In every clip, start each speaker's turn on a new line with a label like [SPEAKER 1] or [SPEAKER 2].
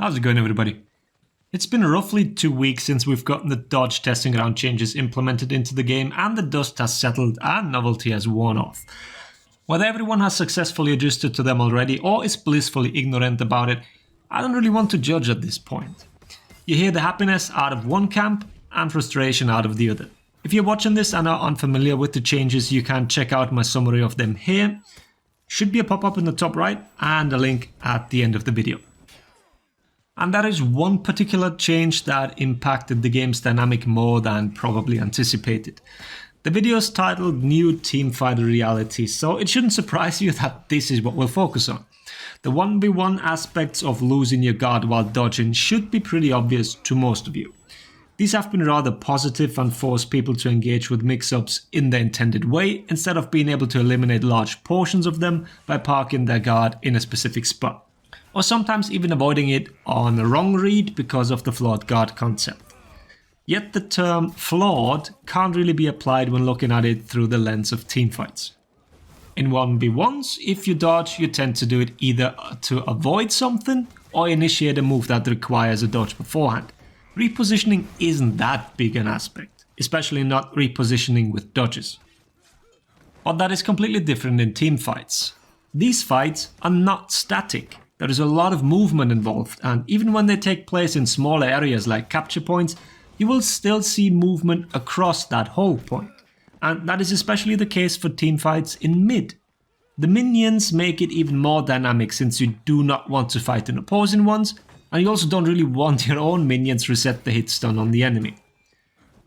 [SPEAKER 1] How's it going, everybody? It's been roughly 2 weeks since we've gotten the dodge testing ground changes implemented into the game, and the dust has settled and novelty has worn off. Whether everyone has successfully adjusted to them already or is blissfully ignorant about it, I don't really want to judge at this point. You hear the happiness out of one camp and frustration out of the other. If you're watching this and are unfamiliar with the changes, you can check out my summary of them here. Should be a pop-up in the top right and a link at the end of the video. And there is one particular change that impacted the game's dynamic more than probably anticipated. The video is titled New Teamfight Reality, so it shouldn't surprise you that this is what we'll focus on. The 1v1 aspects of losing your guard while dodging should be pretty obvious to most of you. These have been rather positive and force people to engage with mix-ups in the intended way, instead of being able to eliminate large portions of them by parking their guard in a specific spot, or sometimes even avoiding it on a wrong read because of the flawed guard concept. Yet the term flawed can't really be applied when looking at it through the lens of teamfights. In 1v1s, if you dodge, you tend to do it either to avoid something or initiate a move that requires a dodge beforehand. Repositioning isn't that big an aspect, especially not repositioning with dodges. But that is completely different in teamfights. These fights are not static. There is a lot of movement involved, and even when they take place in smaller areas like capture points, you will still see movement across that whole point. And that is especially the case for teamfights in mid. The minions make it even more dynamic, since you do not want to fight in opposing ones, and you also don't really want your own minions to reset the hit stun on the enemy.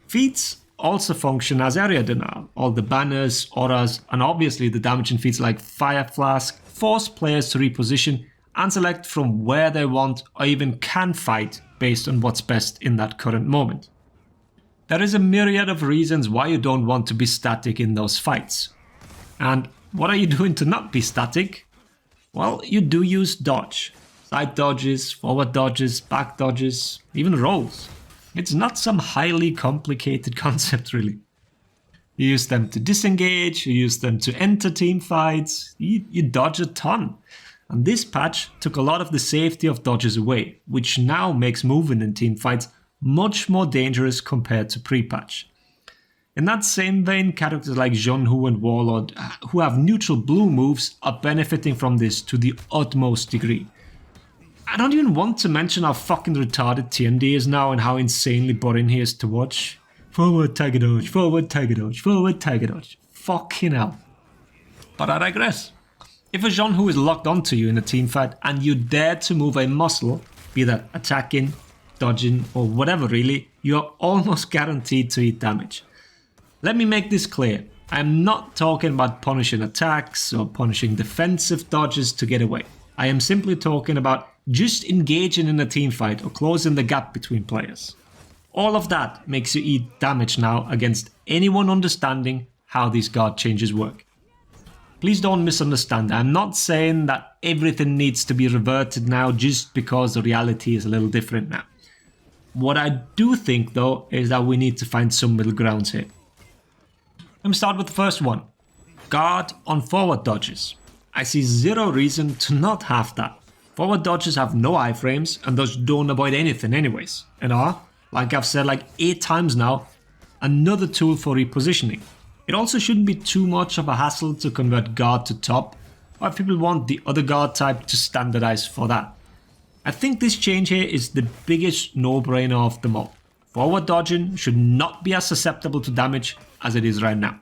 [SPEAKER 1] Feats also function as area denial. All the banners, auras, and obviously the damaging feats like Fire Flask force players to reposition and select from where they want or even can fight based on what's best in that current moment. There is a myriad of reasons why you don't want to be static in those fights. And what are you doing to not be static? Well, you do use dodge. Side dodges, forward dodges, back dodges, even rolls. It's not some highly complicated concept really. You use them to disengage, you use them to enter team fights, you dodge a ton. And this patch took a lot of the safety of dodges away, which now makes moving in team fights much more dangerous compared to pre-patch. In that same vein, characters like Zhonhu and Warlord, who have neutral blue moves, are benefiting from this to the utmost degree. I don't even want to mention how fucking retarded TND is now and how insanely boring he is to watch. Forward tiger dodge, forward tiger dodge, forward tiger dodge. Fucking hell. But I digress. If a Zhonhu is locked onto you in a teamfight and you dare to move a muscle, be that attacking, dodging, or whatever really, you are almost guaranteed to eat damage. Let me make this clear. I am not talking about punishing attacks or punishing defensive dodges to get away. I am simply talking about just engaging in a teamfight or closing the gap between players. All of that makes you eat damage now against anyone understanding how these guard changes work. Please don't misunderstand. I'm not saying that everything needs to be reverted now just because the reality is a little different now. What I do think though is that we need to find some middle grounds here. Let me start with the first one. Guard on forward dodges. I see zero reason to not have that. Forward dodges have no iframes and thus don't avoid anything anyways, and are, like I've said like 8 times now, another tool for repositioning. It also shouldn't be too much of a hassle to convert guard to top, or if people want the other guard type to standardize for that. I think this change here is the biggest no-brainer of them all. Forward dodging should not be as susceptible to damage as it is right now.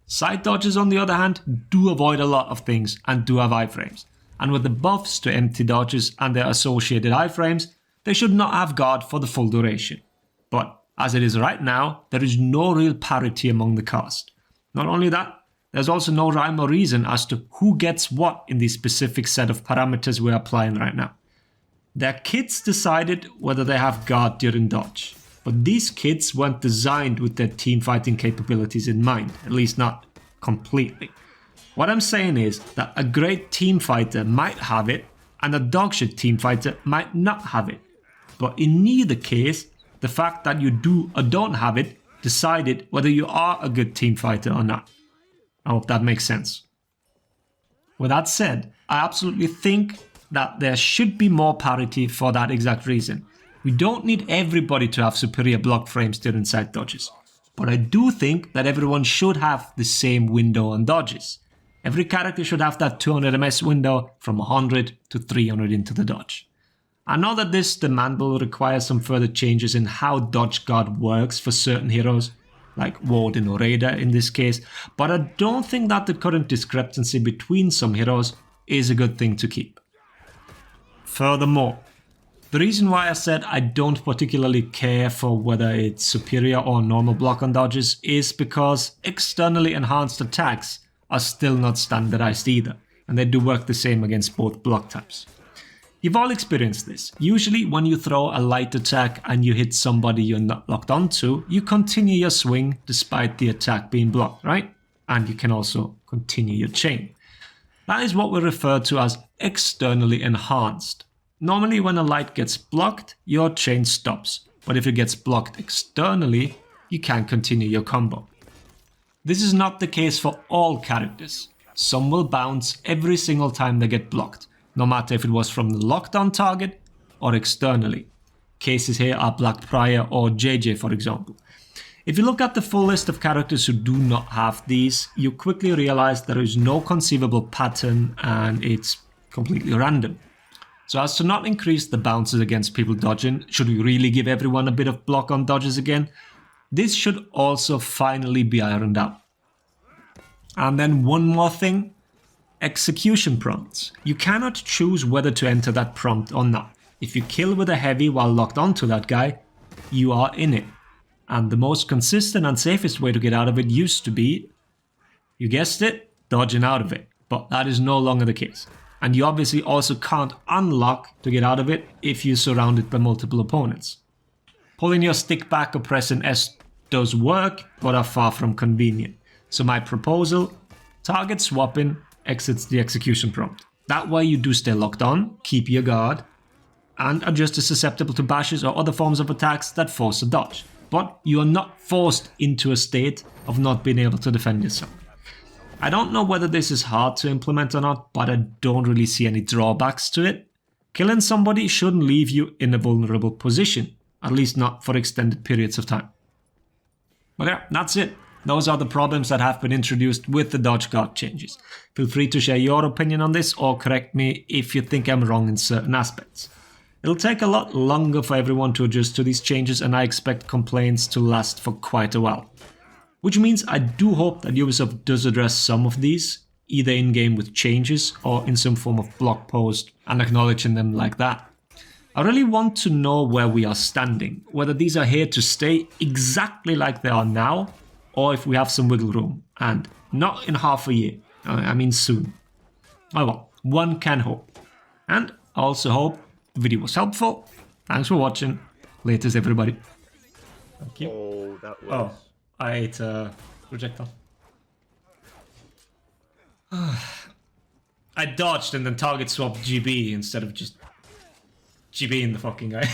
[SPEAKER 1] Side dodges on the other hand do avoid a lot of things and do have iframes. And with the buffs to empty dodges and their associated iframes, they should not have guard for the full duration. But as it is right now, there is no real parity among the cast. Not only that, there's also no rhyme or reason as to who gets what in the specific set of parameters we're applying right now. Their kits decided whether they have guard during dodge, but these kits weren't designed with their team fighting capabilities in mind, at least not completely. What I'm saying is that a great team fighter might have it and a dogshit team fighter might not have it. But in neither case, the fact that you do or don't have it decided whether you are a good team fighter or not. I hope that makes sense. With that said, I absolutely think that there should be more parity for that exact reason. We don't need everybody to have superior block frames during side dodges. But I do think that everyone should have the same window on dodges. Every character should have that 200 ms window from 100 to 300 into the dodge. I know that this demand will require some further changes in how dodge guard works for certain heroes, like Warden or Raider in this case, but I don't think that the current discrepancy between some heroes is a good thing to keep. Furthermore, the reason why I said I don't particularly care for whether it's superior or normal block on dodges is because externally enhanced attacks are still not standardized either, and they do work the same against both block types. You've all experienced this. Usually when you throw a light attack and you hit somebody you're not locked onto, you continue your swing despite the attack being blocked, right? And you can also continue your chain. That is what we refer to as externally enhanced. Normally when a light gets blocked, your chain stops, but if it gets blocked externally, you can continue your combo. This is not the case for all characters. Some will bounce every single time they get blocked, no matter if it was from the locked on target or externally. Cases here are Black Prior or JJ for example. If you look at the full list of characters who do not have these, you quickly realize there is no conceivable pattern and it's completely random. So as to not increase the bounces against people dodging, should we really give everyone a bit of block on dodges again? This should also finally be ironed out. And then one more thing. Execution prompts. You cannot choose whether to enter that prompt or not. If you kill with a heavy while locked onto that guy, you are in it. And the most consistent and safest way to get out of it used to be, you guessed it, dodging out of it. But that is no longer the case. And you obviously also can't unlock to get out of it if you're surrounded by multiple opponents. Pulling your stick back or pressing S does work, but are far from convenient. So my proposal, target swapping exits the execution prompt. That way you do stay locked on, keep your guard, and are just as susceptible to bashes or other forms of attacks that force a dodge. But you are not forced into a state of not being able to defend yourself. I don't know whether this is hard to implement or not, but I don't really see any drawbacks to it. Killing somebody shouldn't leave you in a vulnerable position, at least not for extended periods of time. But yeah, that's it. Those are the problems that have been introduced with the dodge guard changes. Feel free to share your opinion on this or correct me if you think I'm wrong in certain aspects. It'll take a lot longer for everyone to adjust to these changes and I expect complaints to last for quite a while. Which means I do hope that Ubisoft does address some of these, either in-game with changes or in some form of blog post and acknowledging them like that. I really want to know where we are standing, whether these are here to stay exactly like they are now, or if we have some wiggle room, and not in half a year, I mean soon. Oh well, one can hope. And I also hope the video was helpful. Thanks for watching. Laters everybody. Thank you.
[SPEAKER 2] Oh, that was...
[SPEAKER 1] Oh, I ate a projectile. I dodged and then target swapped GB instead of just GB in the fucking guy.